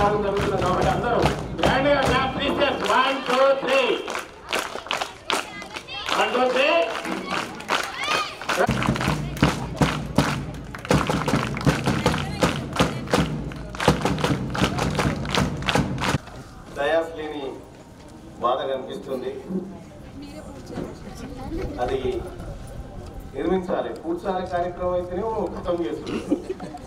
కార్యక్రమం జరుగుతుంది కాబట్టి అందరూ గ్రాండ్గా క్లాప్ టీచర్స్ 1 2 3 1 2 3 డయాస్ లేని బాధ కనిపిస్తుంది. అది నిర్మించాలి. పూడ్చాలి కార్యక్రమం అయితేనే ఖతం చేస్తుంది.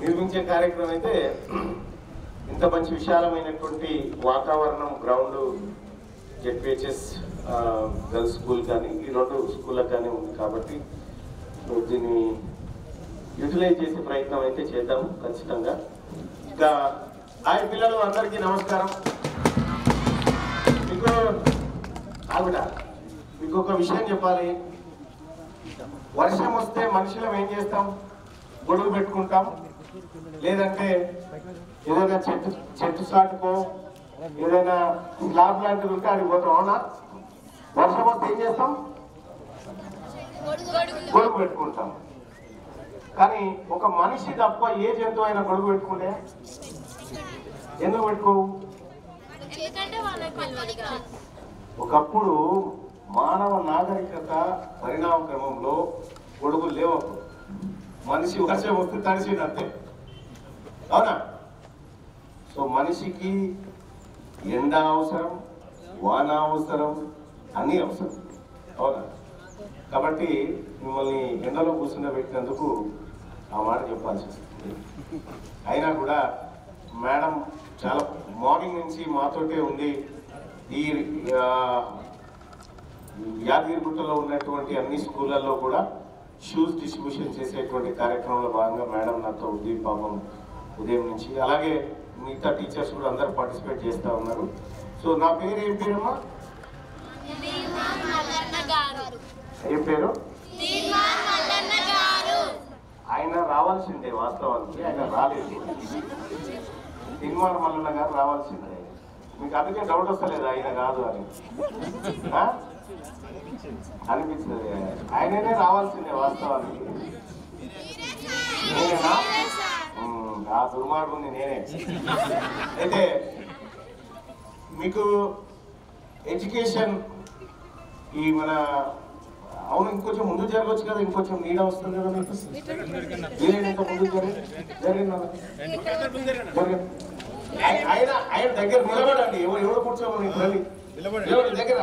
నిర్మించే కార్యక్రమం అయితే ఇంత మంచి విశాలమైనటువంటి వాతావరణం గ్రౌండ్ జెడ్పిహెచ్ఎస్ గర్ల్స్ స్కూల్ కానీ ఈ 2 స్కూళ్ళకు కానీ ఉంది కాబట్టి దీన్ని యూటిలైజ్ చేసే ప్రయత్నం అయితే చేద్దాం ఖచ్చితంగా. ఇంకా హాయ్ పిల్లలు అందరికీ నమస్కారం. మీకు ఒక విషయం చెప్పాలి. వర్షం వస్తే మనుషులం ఏం చేస్తాం? గొడుగు పెట్టుకుంటాం, లేదంటే ఏదైనా చెట్టు సాటుకో ఏదైనా స్లాబ్ లాంటిది ఉంటే అది పోతాం. అవునా? వర్షం వస్తే ఏం చేస్తాం? గొడుగు పెట్టుకుంటాం. కానీ ఒక మనిషి తప్ప ఏ జంతువు అయినా గొడుగు పెట్టుకుంటే ఎందుకు పెట్టుకోవు? ఒకప్పుడు మానవ నాగరికత పరిణామ క్రమంలో గొడుగులు లేవు. మనిషి వర్షం వస్తే తడిసిందంతే. అవునా? సో మనిషికి ఎండ అవసరం, వాన అవసరం, అన్నీ అవసరం. అవునా? కాబట్టి మిమ్మల్ని ఎండలో కూర్చుండబెట్టినందుకు ఆ మాట చెప్పాల్సి వస్తుంది. అయినా కూడా మేడం చాలా మార్నింగ్ నుంచి మాతోటే ఉంది. ఈ యాదగిరిగుట్టలో ఉన్నటువంటి అన్ని స్కూళ్ళల్లో కూడా షూస్ డిస్ట్రిబ్యూషన్ చేసేటువంటి కార్యక్రమంలో భాగంగా మేడం నాతో ఉంది పాపం ఉదయం నుంచి. అలాగే మిగతా టీచర్స్ కూడా అందరూ పార్టిసిపేట్ చేస్తూ ఉన్నారు. సో నా పేరు ఏం పేరమ్మా? ఏం పేరు? ఆయన రావాల్సిందే. వాస్తవానికి ఆయన రాలేదు. తిన్మార్ మల్లన్న గారు రావాల్సిందే. మీకు అందుకే డౌట్ వస్తలేదు ఆయన కాదు అని అనిపిస్తుంది. ఆయననే రావాల్సిందే వాస్తవానికి. నేనేనా? ఆ దుర్మార్గుని నేనే. అయితే మీకు ఎడ్యుకేషన్ ఈ మన అవును ఇంకొంచెం ముందు జరగవచ్చు కదా, ఇంకొంచెం నీడ వస్తుంది కదా మీకు. మీరేనా ఇంకా ముందు జరిగిందా? ఆయన దగ్గర నిలబడండి. ఎవరు కూర్చోమని దగ్గర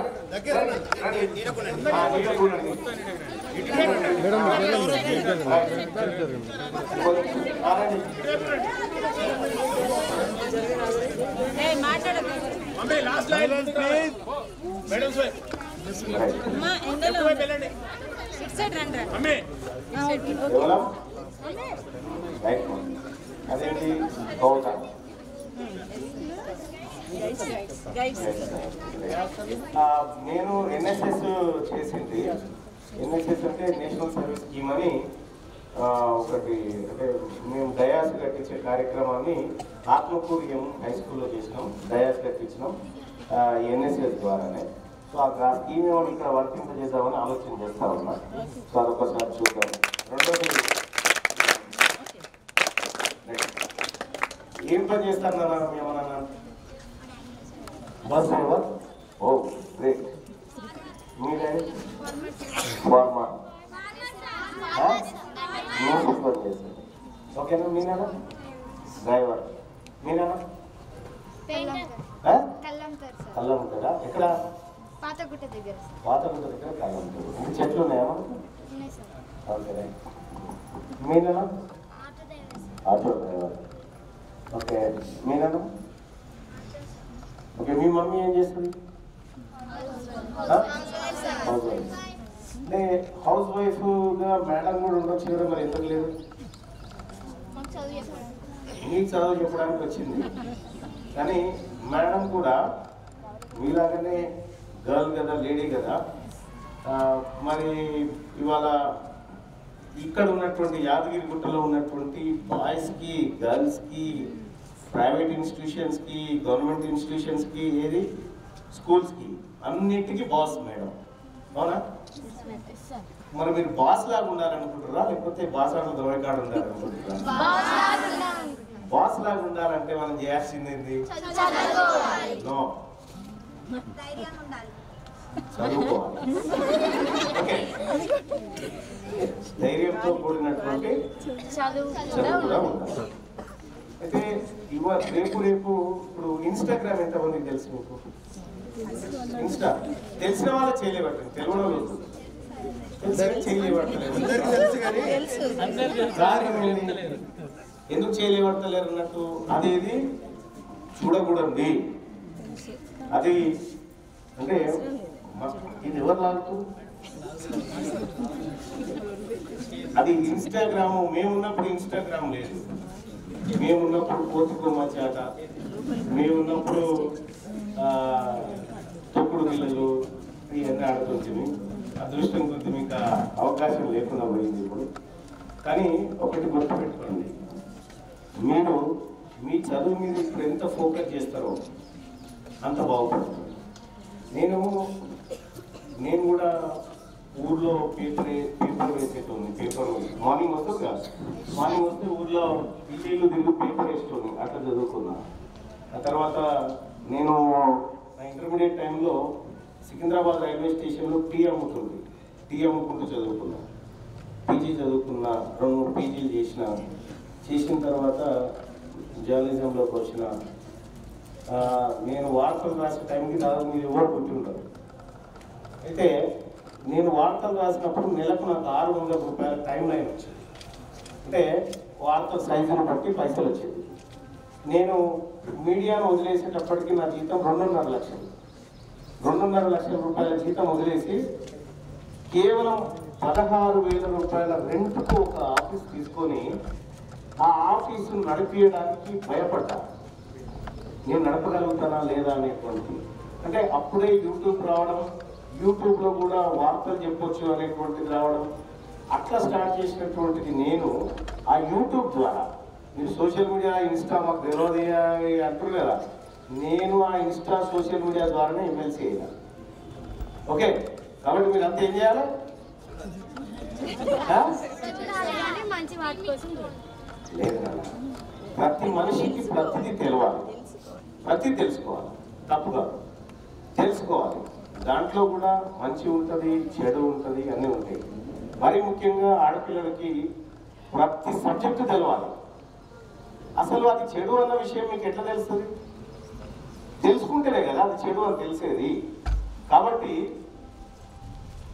అదేంటి నేను ఎన్ఎస్ఎస్ చేసింది. ఎన్ఎస్ఎస్ అంటే నేషనల్ సర్వీస్ స్కీమ్ అని ఒకటి, అంటే మేము డయాస్ కట్టించే కార్యక్రమాన్ని ఆత్మకూర్యం హై స్కూల్లో చేసినాం. డయాస్ కట్టించినాం ఎన్ఎస్ఎస్ ద్వారానే. సో ఆ స్కీమ్ ఏమైనా ఇక్కడ వర్తింపజేద్దామని ఆలోచన చేస్తా ఉన్నా. సో అదొకసారి చూద్దాం. రెండోది ఏం పని చేస్తారన్నా ఏమన్నా? Bus driver. Oh great. మీరే ఫార్మా పని చేస్తారు. ఓకేనా? మీనా డ్రైవర్? మీనా కళ్ళం ఉంటారా? ఎక్కడ? పాతగుట్ట దగ్గర. పాతగుట్ట దగ్గర కళ్ళం ఉంటుంది. చెట్లు ఉన్నాయా? Okay right. Meena auto driver. Okay. Meena? Okay. మీ మమ్మీ ఏం చేస్తుంది? Housewife. అంటే హౌస్ వైఫ్గా మేడం కూడా ఉండొచ్చు కదా, మరి ఎందుకు లేదు? మీకు చదువు చెప్పడానికి వచ్చింది. కానీ మేడం కూడా మీలాగానే గర్ల్ కదా, లేడీ కదా. మరి ఇవాళ ఇక్కడ ఉన్నటువంటి యాదగిరిగుట్టలో ఉన్నటువంటి బాయ్స్కి, గర్ల్స్కి, ప్రైవేట్ ఇన్స్టిట్యూషన్స్కి, గవర్నమెంట్ ఇన్స్టిట్యూషన్స్కి, ఏది స్కూల్స్కి, అన్నిటికీ బాస్ మేడం. అవునా? మరి మీరు బాస్ లాగా ఉండాలనుకుంటారా, లేకపోతే బాస్ ఆటలు దొరకాడు ఉండాలనుకుంటారా? బాస్ లాగా ఉండాలంటే మనం చేయాల్సింది ఏంటి? నో, చదువుకోవాలి. ఓకే, ధైర్యంతో కూడినటువంటి చదువు కూడా ఉండాలి. అయితే ఇవాళ రేపు ఇప్పుడు ఇన్స్టాగ్రామ్ ఎంతమందికి తెలుసు మీకు? ఇన్స్టా తెలిసిన వాళ్ళు చేయలేబట్టండి, తెలియడం లేదు, చేయలేబట్టలేదు. ఎందుకు చేయలేబడతలేరు అన్నట్టు, అదేది చూడకూడదు. అది అంటే ఇది ఎవరు లాగుతూ, అది ఇన్స్టాగ్రామ్. మేమున్నప్పుడు ఇన్స్టాగ్రామ్ లేదు, మేమున్నప్పుడు కోతికొమ్మ చేట, మేమున్నప్పుడు తొక్కుడు పిల్లలు ఇవన్నీ ఆడుతుంది. అదృష్టం కొద్ది మీకు అవకాశం లేకుండా పోయింది ఇప్పుడు. కానీ ఒకటి గుర్తుపెట్టుకోండి, మీరు మీ చదువు మీద ఇప్పుడు ఎంత ఫోకస్ చేస్తారో అంత బాగుపడుతుంది. నేను కూడా ఊర్లో పేపర్ వేసేటోని. పేపర్ మార్నింగ్ వస్తుంది కదా, మార్నింగ్ వస్తే ఊర్లో ఇల్లు తిరిగి పేపర్ వేసేటోని, అట్లా చదువుకున్నా. ఆ తర్వాత నేను నా ఇంటర్మీడియట్ టైంలో సికింద్రాబాద్ రైల్వే స్టేషన్లో టీ అమ్ముతుంది, టీ అమ్ముకుంటూ చదువుకున్నా. పీజీ చదువుకున్నా, 2-3 పీజీలు చేసిన తర్వాత జర్నలిజంలోకి వచ్చిన. నేను వార్తలు రాసే టైంకి దాదాపు మీరు ఎవరు కూర్చుంటారు. అయితే నేను వార్తలు రాసినప్పుడు నెలకు నాకు 600 రూపాయల టైం లైన్ వచ్చింది. అంటే వార్తల సైజును బట్టి పైసలు వచ్చేది. నేను మీడియాను వదిలేసేటప్పటికి నా జీతం 2.5 లక్షలు. 2.5 లక్షల రూపాయల జీతం వదిలేసి కేవలం 16,000 రూపాయల రెంట్కు ఒక ఆఫీస్ తీసుకొని ఆ ఆఫీసును నడిపించడానికి భయపడ్డా. నేను నడపగలుగుతానా లేదా అనేటువంటి, అంటే అప్పుడే యూట్యూబ్ రావడం, యూట్యూబ్లో కూడా వార్తలు చెప్పొచ్చు అనేటువంటిది రావడం, అట్లా స్టార్ట్ చేసినటువంటిది నేను. ఆ యూట్యూబ్ ద్వారా, మీరు సోషల్ మీడియా ఇన్స్టా మాకు తెలియదు అంటారు కదా, నేను ఆ ఇన్స్టా సోషల్ మీడియా ద్వారానే ఎమ్మెల్సీ అయ్యా. ఓకే, కాబట్టి మీరు అంతా ఏం చేయాలి? లేదు, ప్రతి మనిషికి ప్రతిదీ తెలవాలి, ప్రతి తెలుసుకోవాలి, తప్పు కాదు, తెలుసుకోవాలి. దాంట్లో కూడా మంచి ఉంటుంది, చెడు ఉంటుంది, అన్నీ ఉంటాయి. మరి ముఖ్యంగా ఆడపిల్లలకి ప్రతి సబ్జెక్టు తెలవాలి. అసలు అది చెడు అన్న విషయం మీకు ఎట్లా తెలుస్తుంది? తెలుసుకుంటేనే కదా అది చెడు అని తెలిసేది. కాబట్టి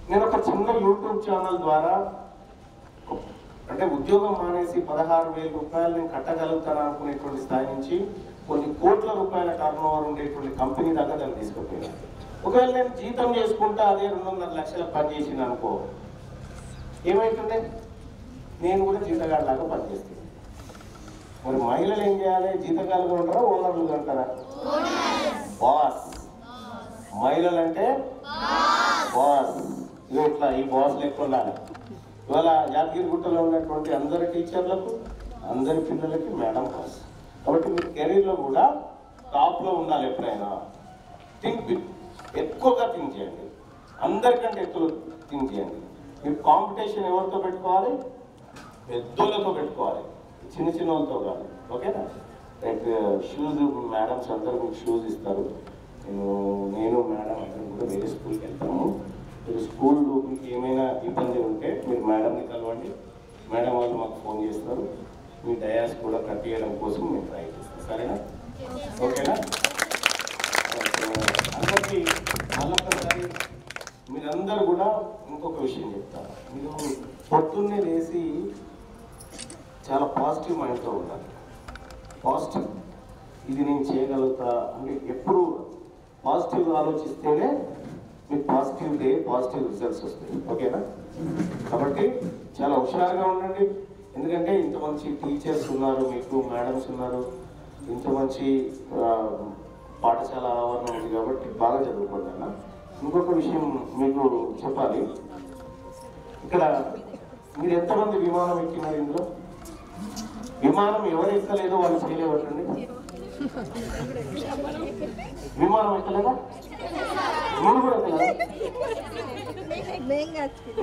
నేను ఒక చిన్న యూట్యూబ్ ఛానల్ ద్వారా, అంటే ఉద్యోగం మానేసి 16,000 రూపాయలు నేను కట్టగలుగుతాను అనుకునేటువంటి స్థాయి నుంచి కొన్ని కోట్ల రూపాయల టర్న్ ఓవర్ ఉండేటువంటి కంపెనీ దాకా దాన్ని తీసుకుపోయాను. ఒకవేళ నేను జీతం చేసుకుంటా అదే 2.5 లక్షలకు పని చేసిన అనుకో, ఏమైతుండే? నేను కూడా జీతగాడిలాగా పనిచేస్తాను. మరి మహిళలు ఏం చేయాలి? జీతగాలుగా ఉంటారా, ఓనర్లుగా ఉంటారా? బాస్. మహిళలు అంటే బాస్. ఇట్లా ఈ బాస్ లెక్క ఉండాలి. ఇవాళ యాదగిరిగుట్టలో ఉన్నటువంటి అందరి టీచర్లకు, అందరి పిల్లలకి మేడం బాస్. కాబట్టి మీరు కెరీర్లో కూడా టాప్లో ఉండాలి. ఎప్పుడైనా థింక్ బిగ్, ఎక్కువగా థింక్ చేయండి, అందరికంటే ఎక్కువ థింక్ చేయండి. మీరు కాంపిటీషన్ ఎవరితో పెట్టుకోవాలి? పెద్దోళ్ళతో పెట్టుకోవాలి, చిన్న చిన్న వాళ్ళతో కాదు. ఓకేనా? లైక్ షూస్, మేడమ్స్ అందరూ మీకు షూస్ ఇస్తారు. నేను మేడం అందరం కూడా వేరే స్కూల్కి వెళ్తాము. మీరు స్కూల్లో మీకు ఏమైనా ఇబ్బంది ఉంటే మీరు మేడంని కలవండి, మేడం వాళ్ళు మాకు ఫోన్ చేస్తారు. మీ డయాస్ కూడా కట్ చేయడం కోసం మేము ట్రై చేస్తాం. సరేనా? ఓకేనా? అందరికీ మళ్ళొక్కసారి మీరందరూ కూడా ఇంకొక విషయం చెప్తారు. మీరు పొద్దున్నే లేచి చాలా పాజిటివ్ మైండ్తో ఉండాలి. పాజిటివ్, ఇది నేను చేయగలుగుతా అంటే ఎప్పుడు పాజిటివ్గా ఆలోచిస్తేనే మీకు పాజిటివ్ డే, పాజిటివ్ రిజల్ట్స్ వస్తాయి. ఓకేనా? కాబట్టి చాలా హుషారుగా ఉండండి. ఎందుకంటే ఇంత మంచి టీచర్స్ ఉన్నారు, మీకు మేడమ్స్ ఉన్నారు, ఇంత మంచి పాఠశాల ఆవరణం ఉంది కాబట్టి బాగా చదువుకోండి అన్న. ఇంకొక విషయం మీకు చెప్పాలి, ఇక్కడ మీరు ఎంతమంది విమానం ఎక్కినారు? ఇందులో విమానం ఎవరు ఎక్కలేదో వాళ్ళు చేయలేవటండి. విమానం ఎక్కలేదా? మీరు కూడా ఎక్కలేదా?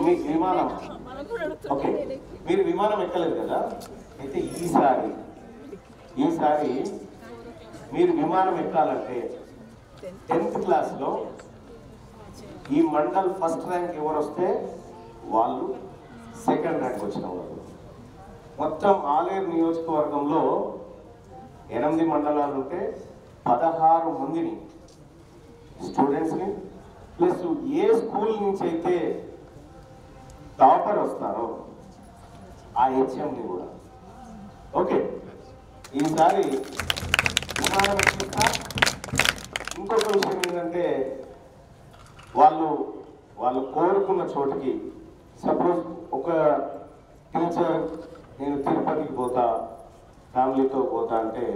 మీకు విమానం, ఓకే, మీరు విమానం ఎక్కలేదు కదా. అయితే ఈసారి మీరు విమానం ఎక్కాలంటే 10th క్లాస్లో ఈ మండల్ ఫస్ట్ ర్యాంక్ ఎవరు వస్తే వాళ్ళు సెకండ్ ర్యాంక్ వచ్చిన వాళ్ళు. మొత్తం ఆలేరు నియోజకవర్గంలో 8 మండలాలు ఉంటే 16 మందిని స్టూడెంట్స్ని ప్లస్ ఏ స్కూల్ నుంచి అయితే టాపర్ వస్తారో ఆ హెచ్ఎంని కూడా. ఓకే, ఈసారి విమానం ఎక్కిస్తా. ఇంకొక విషయం ఏంటంటే వాళ్ళు కోరుకున్న చోటుకి, సపోజ్ ఒక టీచర్ నేను తిరుపతికి పోతా, ఫ్యామిలీతో పోతా అంటే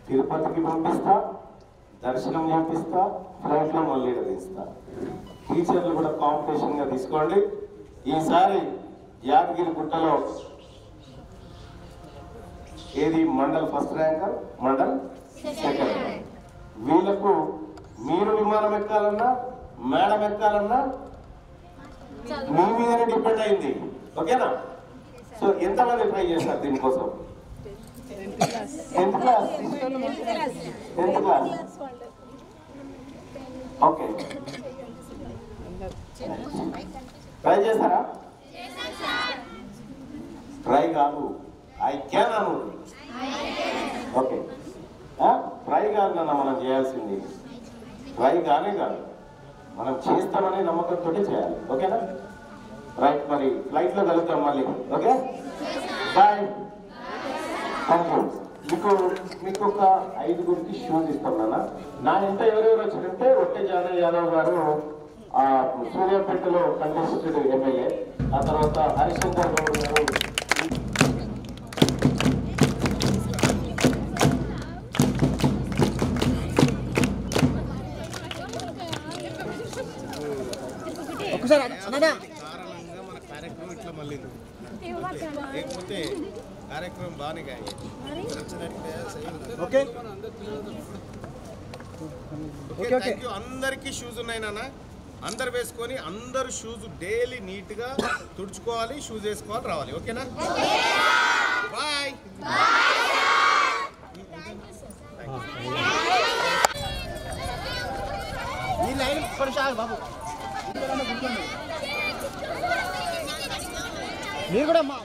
తిరుపతికి పంపిస్తా, దర్శనం చేపిస్తా, ఫ్లైట్లో మళ్ళీ తీస్తా. టీచర్లు కూడా కాంపిటీషన్గా తీసుకోండి. ఈసారి యాదగిరి గుట్టలో ఏది mandal first ranker, mandal second. వీళ్ళకు మీరు విమానం ఎక్కాలన్నా మేడం ఎక్కాలన్నా మీ మీదనే డిపెండ్ అయింది. ఓకేనా? సో ఎంతమంది ట్రై చేస్తారు దీనికోసం? 10th class. ఓకే, ట్రై చేస్తారా? ట్రై కాదు, I can Anu. Okay, try కాదు నాన్న మనం చేయాల్సింది. ట్రై కానే కాదు, మనం చేస్తామనే నమ్మకంతో చేయాలి. ఓకేనా? రైట్, మరి ఫ్లైట్లో కలుగుతాం మళ్ళీ. Okay, bye. Thank you. మీకు ఒక 5గురికి షూస్ ఇస్తాం నాన్న. నా ఎంత ఎవరెవరు వచ్చారంటే ఒట్టే జానయ్య యాదవ్ గారు సూర్యాపేటలో కంటెస్టెడ్ ఎమ్మెల్యే, ఆ తర్వాత హరిశంకర్ గౌడ్ గారు, కారణంగా మన కార్యక్రమం ఇట్లా మళ్ళీ లేకపోతే కార్యక్రమం బాగానే ఓకే. అందరికీ షూస్ ఉన్నాయి నాన్న, అందరు వేసుకొని అందరు షూస్ డైలీ నీట్గా తుడుచుకోవాలి, షూస్ వేసుకోవాలి, రావాలి. ఓకేనా? బాయ్. ఈ లైన్ కొనసాగు బాబు. మీరు కూడా అమ్మా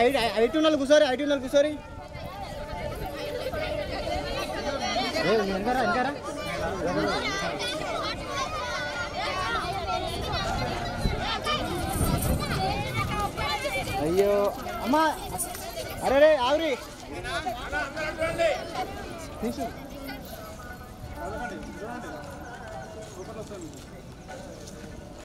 8 కూర్చోరి. ఇంకారా అయ్యో అమ్మా, అరే ఆవిరి తీసు.